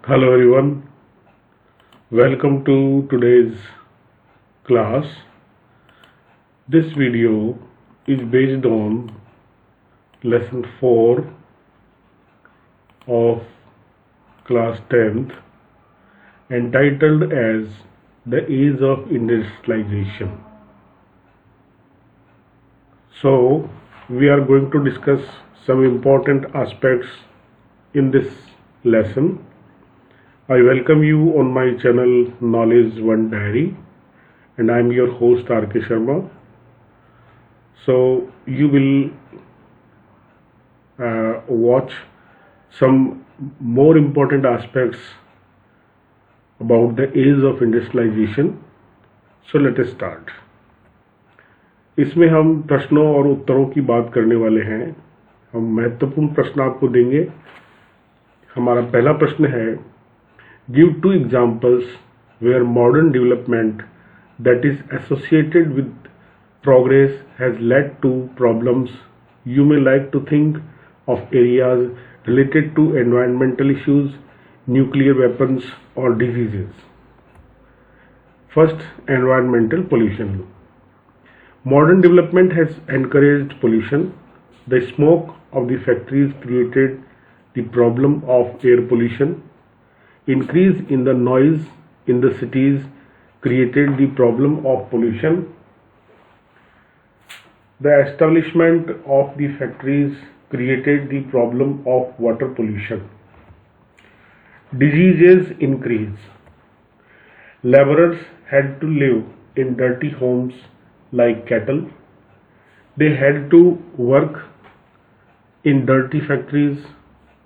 Hello everyone, welcome to today's class. This video is based on lesson 4 of class 10th entitled as the age of industrialization. So we are going to discuss some important aspects in this lesson. I welcome you on my channel Knowledge One Diary, and I am your host R.K. Sharma. So you will watch some more important aspects about the age of industrialization. So let us start. इसमें हम प्रश्नों और उत्तरों की बात करने वाले हैं. हम महत्वपूर्ण प्रश्न आपको देंगे. हमारा पहला प्रश्न है, give 2 examples where modern development that is associated with progress has led to problems. You may like to think of areas related to environmental issues, nuclear weapons, or diseases. First, environmental pollution. Modern development has encouraged pollution. The smoke of the factories created the problem of air pollution. Increase in the noise in the cities created the problem of pollution. The establishment of the factories created the problem of water pollution. Diseases increase. Laborers had to live in dirty homes like cattle. They had to work in dirty factories.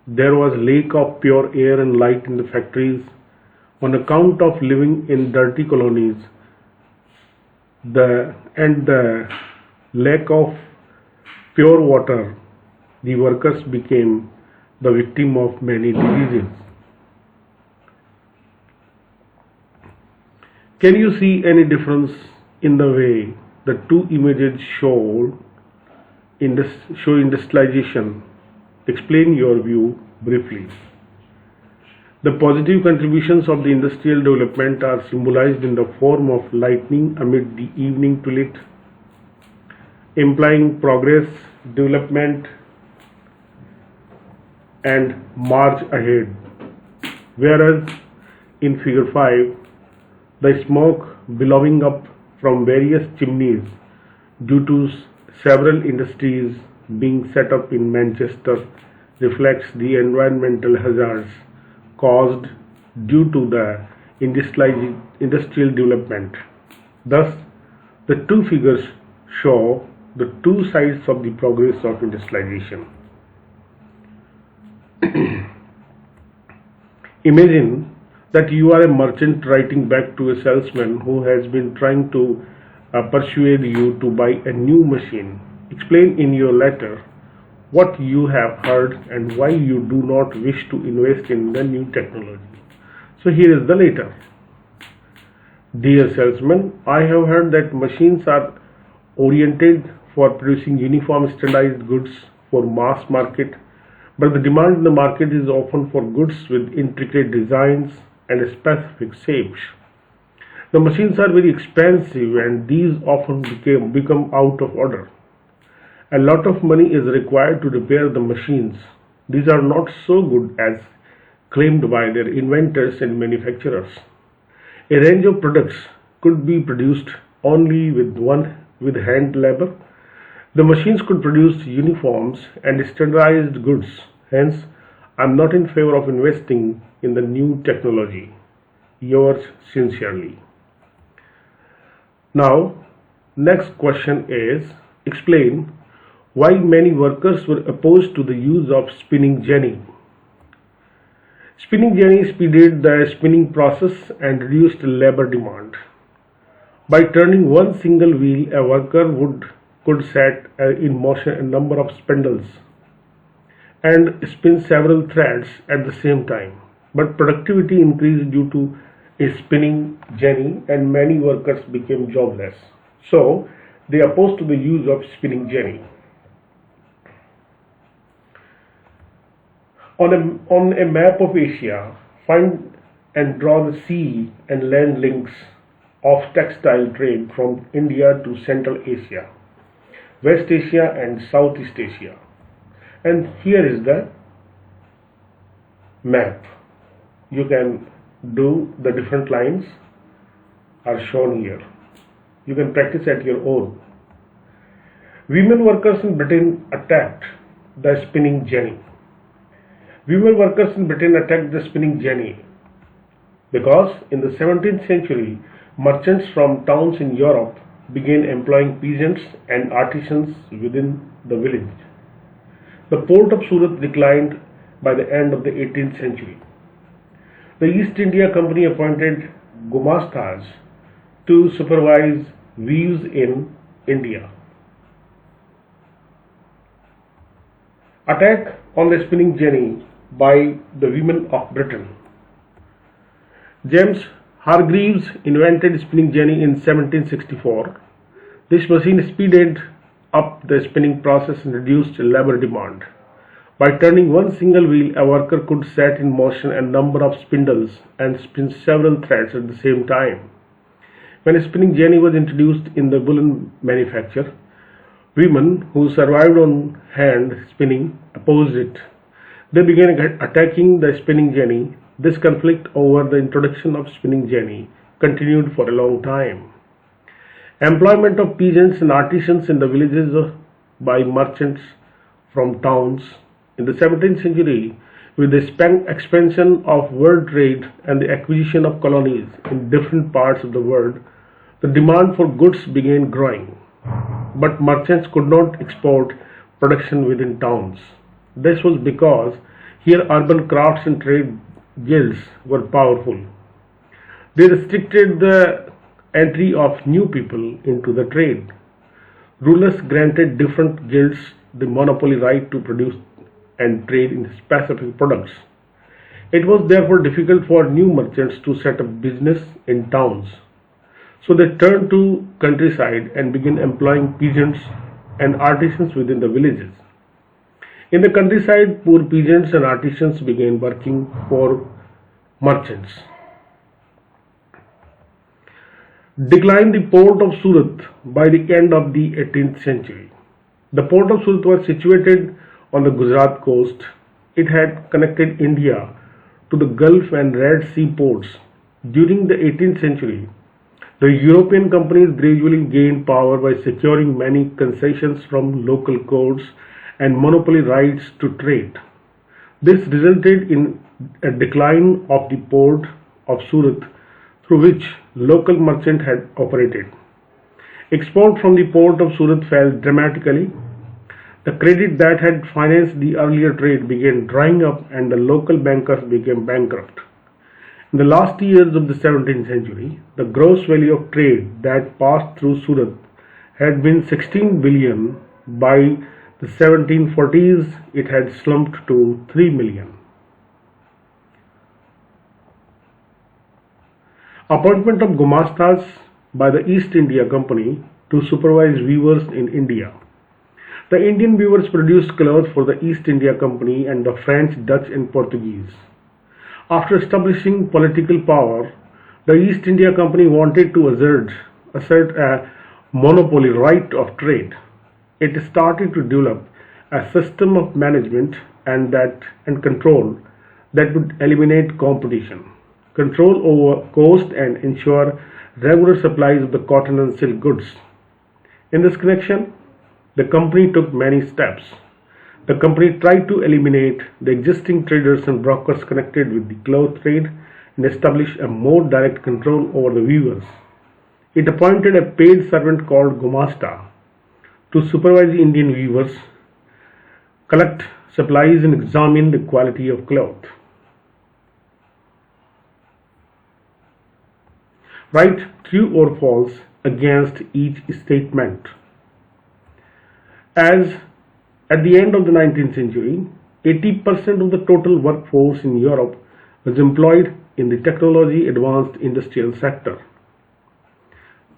There was lack of pure air and light in the factories. On account of living in dirty colonies, the lack of pure water, the workers became the victim of many diseases. Can you see any difference in the way the two images show industrialization? Explain your view briefly. The positive contributions of the industrial development are symbolized in the form of lightning amid the evening twilight, implying progress, development, and march ahead. Whereas in figure 5, the smoke billowing up from various chimneys due to several industries being set up in Manchester reflects the environmental hazards caused due to the industrial development. Thus, the two figures show the two sides of the progress of industrialization. Imagine that you are a merchant writing back to a salesman who has been trying to persuade you to buy a new machine. Explain in your letter what you have heard and why you do not wish to invest in the new technology. So here is the letter. Dear salesman, I have heard that machines are oriented for producing uniform standardized goods for mass market, but the demand in the market is often for goods with intricate designs and specific shapes. The machines are very expensive and these often become out of order. A lot of money is required to repair the machines. These are not so good as claimed by their inventors and manufacturers. A range of products could be produced only with hand labor. The machines could produce uniforms and standardized goods. Hence, I am not in favor of investing in the new technology. Yours sincerely. Now, next question is, explain why many workers were opposed to the use of spinning jenny. Spinning jenny speeded the spinning process and reduced labor demand. By turning one single wheel, a worker could set in motion a number of spindles and spin several threads at the same time. But productivity increased due to a spinning jenny and many workers became jobless. So they opposed to the use of spinning jenny. On a map of Asia, Find and draw the sea and land links of textile trade from India to Central Asia, West Asia and Southeast Asia. And here is the map. You can do the different lines are shown here. You can practice at your own. Women workers in Britain attacked the spinning jenny. Women workers in Britain attacked the spinning jenny because in the 17th century, merchants from towns in Europe began employing peasants and artisans within the village. The port of Surat declined by the end of the 18th century. The East India Company appointed gumastas to supervise weaves in India. Attack on the spinning jenny by the women of Britain. James Hargreaves invented spinning jenny in 1764. This machine speeded up the spinning process and reduced labor demand. By turning one single wheel, a worker could set in motion a number of spindles and spin several threads at the same time. When a spinning jenny was introduced in the woolen manufacture, women who survived on hand spinning opposed it. They began attacking the spinning jenny. This conflict over the introduction of spinning jenny continued for a long time. Employment of peasants and artisans in the villages by merchants from towns. In the 17th century, with the expansion of world trade and the acquisition of colonies in different parts of the world, the demand for goods began growing. But merchants could not export production within towns. This was because here urban crafts and trade guilds were powerful. They restricted the entry of new people into the trade. Rulers granted different guilds the monopoly right to produce and trade in specific products. It was therefore difficult for new merchants to set up business in towns. So they turned to countryside and began employing peasants and artisans within the villages. In the countryside, poor peasants and artisans began working for merchants. Declined the port of Surat by the end of the 18th century. The port of Surat was situated on the Gujarat coast. It had connected India to the Gulf and Red Sea ports. During the 18th century, the European companies gradually gained power by securing many concessions from local courts and monopoly rights to trade. This resulted in a decline of the port of Surat through which local merchants had operated. Export from the port of Surat fell dramatically. The credit that had financed the earlier trade began drying up and the local bankers became bankrupt. In the last years of the 17th century, the gross value of trade that passed through Surat had been 16 billion. By the 1740s, it had slumped to 3 million. Appointment of gumastas by the East India Company to supervise weavers in India. The Indian weavers produced clothes for the East India Company and the French, Dutch and Portuguese. After establishing political power, the East India Company wanted to assert a monopoly right of trade. It started to develop a system of management and control that would eliminate competition, control over cost and ensure regular supplies of the cotton and silk goods. In this connection, the company took many steps. The company tried to eliminate the existing traders and brokers connected with the cloth trade and establish a more direct control over the weavers. It appointed a paid servant called Gumasta to supervise the Indian weavers, collect supplies and examine the quality of cloth. Write true or false against each statement. As at the end of the 19th century, 80% of the total workforce in Europe was employed in the technology advanced industrial sector.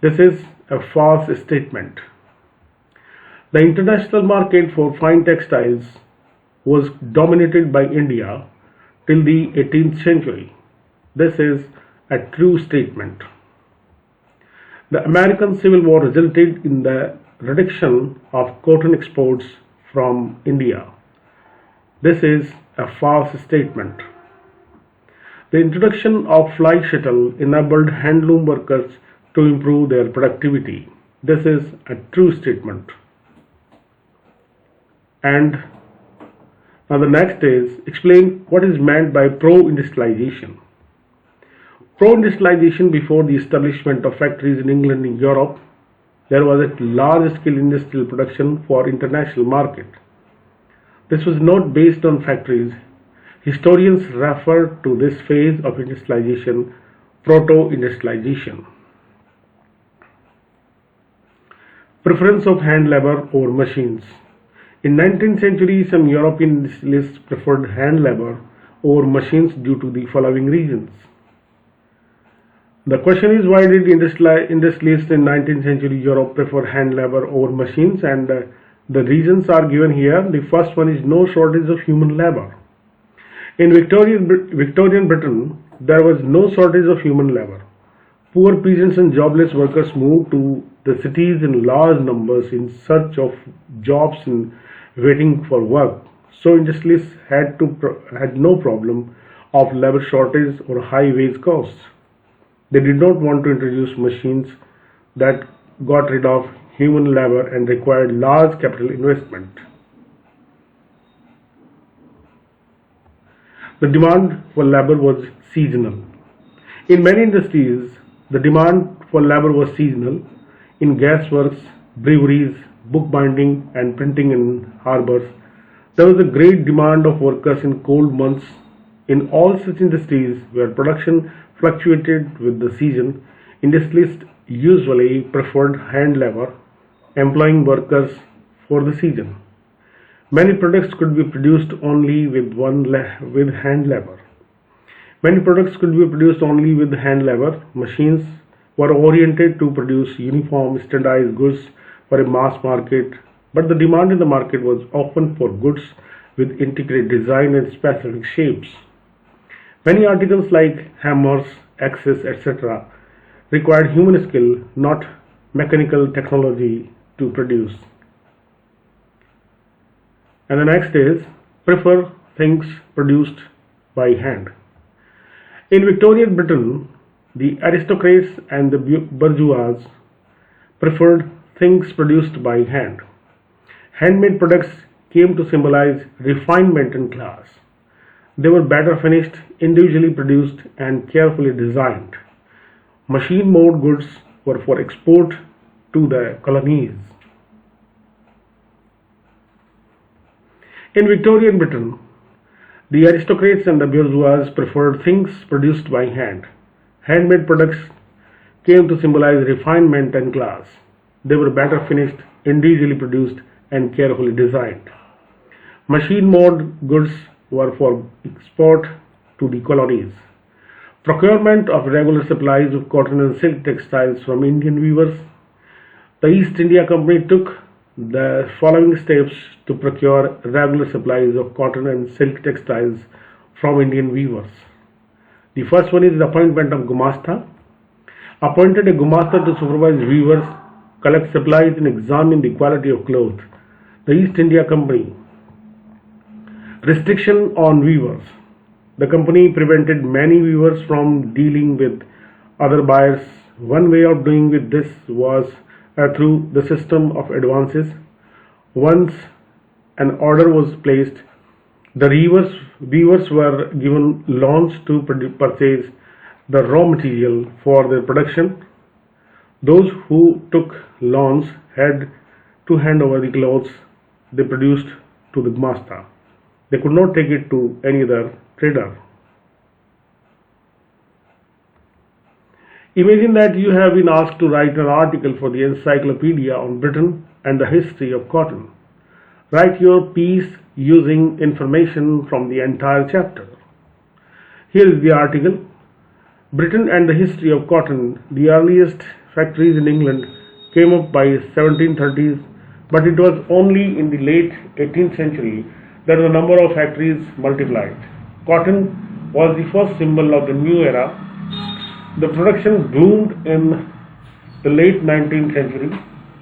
This is a false statement. The international market for fine textiles was dominated by India till the 18th century. This is a true statement. The American Civil War resulted in the reduction of cotton exports from India. This is a false statement. The introduction of flight shuttle enabled handloom workers to improve their productivity. This is a true statement. And now the next is explain what is meant by pro-industrialization. Pro-industrialization: before the establishment of factories in England and Europe, there was a large-scale industrial production for international market. This was not based on factories. Historians refer to this phase of industrialization proto-industrialization. Preference of hand labor over machines. In 19th century, some European industrialists preferred hand labor over machines due to the following reasons. The question is, why did industrialists in 19th century Europe prefer hand labor over machines? And the reasons are given here. The first one is no shortage of human labor. In Victorian Britain, there was no shortage of human labor. Poor peasants and jobless workers moved to the cities in large numbers in search of jobs and waiting for work. So industrialists had no problem of labor shortage or high wage costs. They did not want to introduce machines that got rid of human labor and required large capital investment. The demand for labor was seasonal. In many industries, the demand for labor was seasonal. In gasworks, breweries, bookbinding and printing in harbors, there was a great demand of workers in cold months. In all such industries where production fluctuated with the season, industrialists usually preferred hand labor, employing workers for the season. Many products could be produced only with hand labor. Machines were oriented to produce uniform, standardized goods for a mass market, but the demand in the market was often for goods with integrated design and specific shapes. Many articles like hammers, axes, etc. required human skill, not mechanical technology to produce. And the next is prefer things produced by hand. In Victorian Britain, the aristocrats and the bourgeois preferred things produced by hand. Handmade products came to symbolize refinement and class. They were better finished, individually produced, and carefully designed. Machine-made goods were for export to the colonies. In Victorian Britain, the aristocrats and the bourgeois preferred things produced by hand. Handmade products came to symbolize refinement and class. They were better finished, individually produced, and carefully designed. Machine-made goods were for export to the colonies. Procurement of regular supplies of cotton and silk textiles from Indian weavers. The East India Company took the following steps to procure regular supplies of cotton and silk textiles from Indian weavers. The first one is the appointment of Gumasta. Appointed a Gumasta to supervise weavers, collect supplies and examine the quality of cloth. The East India Company. Restriction on weavers. The company prevented many weavers from dealing with other buyers. One way of doing with this was through the system of advances. Once an order was placed, the weavers were given loans to purchase the raw material for their production. Those who took loans had to hand over the clothes they produced to the master. They could not take it to any other trader. Imagine that you have been asked to write an article for the encyclopedia on Britain and the history of cotton. Write your piece using information from the entire chapter. Here is the article. Britain and the history of cotton. The earliest factories in England came up by 1730s, but it was only in the late 18th century that the number of factories multiplied. Cotton was the first symbol of the new era. The production bloomed in the late 19th century.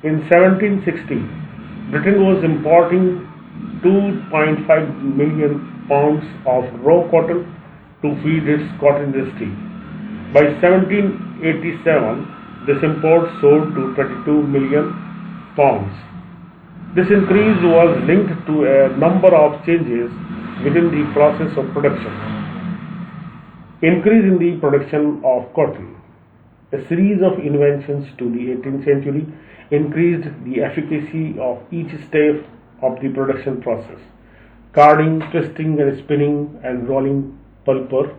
In 1760, Britain was importing 2.5 million pounds of raw cotton to feed its cotton industry. By 1787, this import soared to 22 million pounds. This increase was linked to a number of changes within the process of production. Increase in the production of cotton. A series of inventions to the 18th century increased the efficacy of each step of the production process: carding, twisting and spinning, and rolling pulper.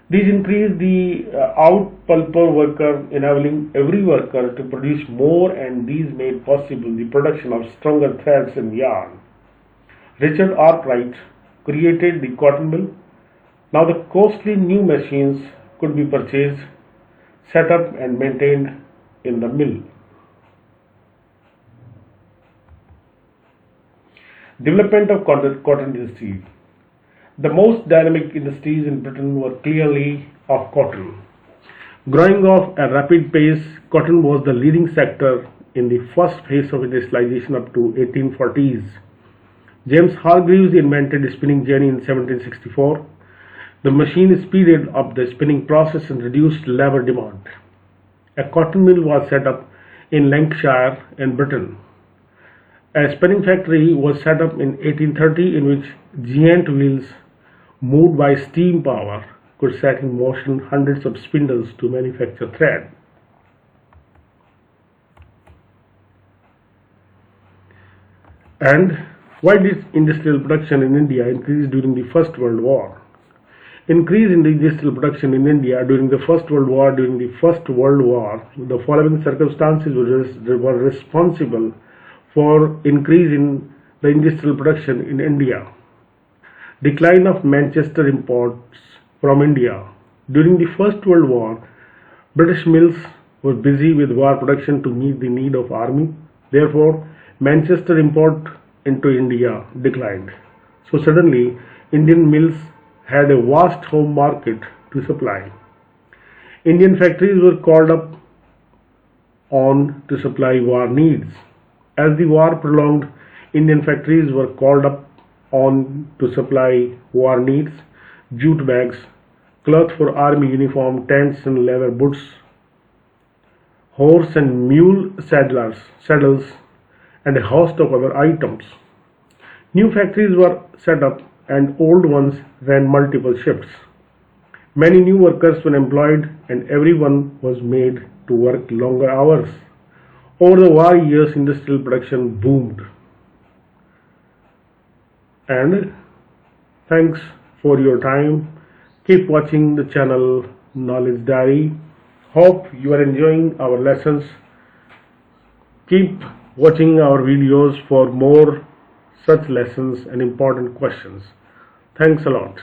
These increased the out-pulper worker, enabling every worker to produce more, and these made possible the production of stronger threads and yarn. Richard Arkwright created the cotton mill. Now the costly new machines could be purchased, set up and maintained in the mill. Development of cotton industry. The most dynamic industries in Britain were clearly of cotton. Growing off a rapid pace, cotton was the leading sector in the first phase of industrialization up to 1840s. James Hargreaves invented spinning jenny in 1764. The machine speeded up the spinning process and reduced labor demand. A cotton mill was set up in Lancashire in Britain. A spinning factory was set up in 1830 in which giant wheels moved by steam power could set in motion hundreds of spindles to manufacture thread. And why did industrial production in India increase during the First World War? Increase in the industrial production in India during the First World War. During the First World War, the following circumstances were responsible for increase in the industrial production in India. Decline of Manchester imports from India. During the First World War, British mills were busy with war production to meet the need of army. Therefore, Manchester import into India declined. So suddenly, Indian mills had a vast home market to supply. Indian factories were called up on to supply war needs. As the war prolonged, Indian factories were called up on to supply war needs: jute bags, cloth for army uniform, tents and leather boots, horse and mule saddles, and a host of other items. New factories were set up and old ones ran multiple shifts. Many new workers were employed and everyone was made to work longer hours. Over the war years, industrial production boomed. And thanks for your time. Keep watching the channel Knowledge Diary. Hope you are enjoying our lessons. Keep watching our videos for more such lessons and important questions. Thanks a lot.